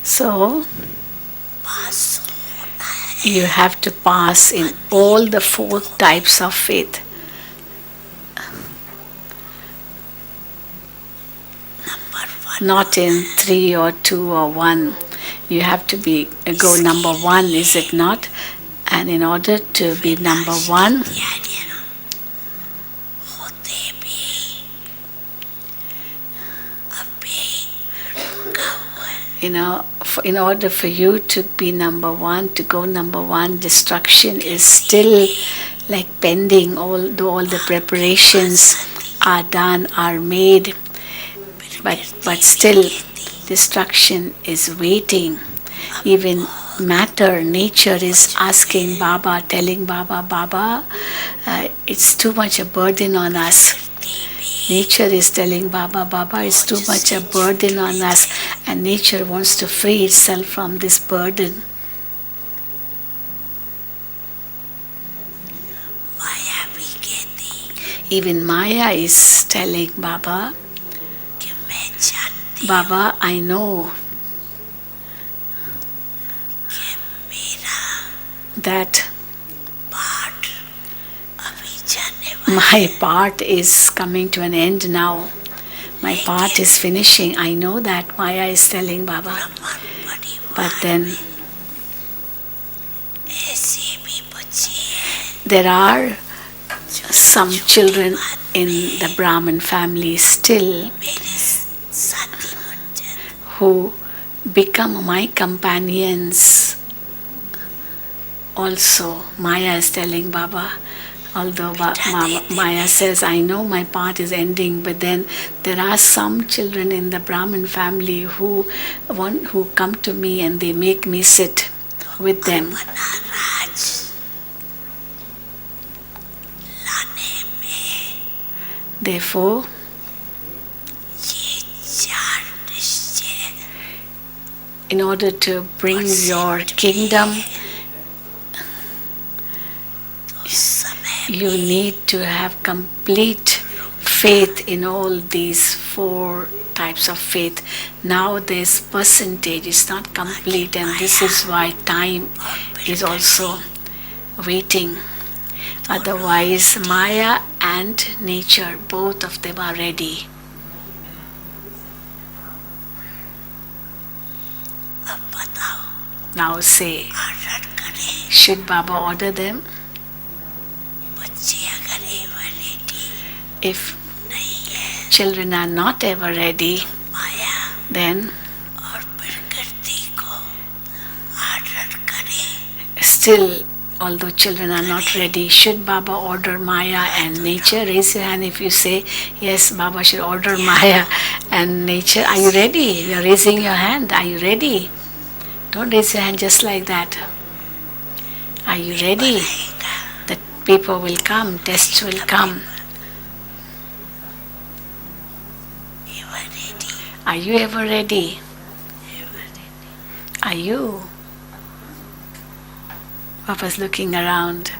So, you have to pass in all the 4 types of faith. Not in 3 or 2 or 1. You have to go number 1, is it not? And in order to be number 1, in order for you to be number 1, to go number 1, destruction is still like pending. All the preparations are done, are made, but still destruction is waiting. Even matter, nature is asking Baba, telling Baba, it's too much a burden on us. Nature is telling Baba, it's too much a burden on us, and nature wants to free itself from this burden. Even Maya is telling Baba, I know that my part is coming to an end now. My part is finishing. I know that, Maya is telling Baba. But then there are some children in the Brahmin family still who become my companions also. Maya is telling Baba, although Maya says, I know my part is ending, but then there are some children in the Brahmin family who come to me and they make me sit with them. Therefore, in order to bring your kingdom, you need to have complete faith in all these 4 types of faith. Now there's percentage, it's not complete, and this is why time is also waiting. Otherwise, Maya and nature, both of them are ready. Now say, should Baba order them? If children are not ever ready, then still, although children are not ready, should Baba order Maya and nature? Raise your hand if you say, yes, Baba should order Maya and nature. Are you ready? You are raising your hand. Are you ready? Don't raise your hand just like that. Are you ready? The paper will come, tests will come. Are you ever ready? Are you? Papa's looking around.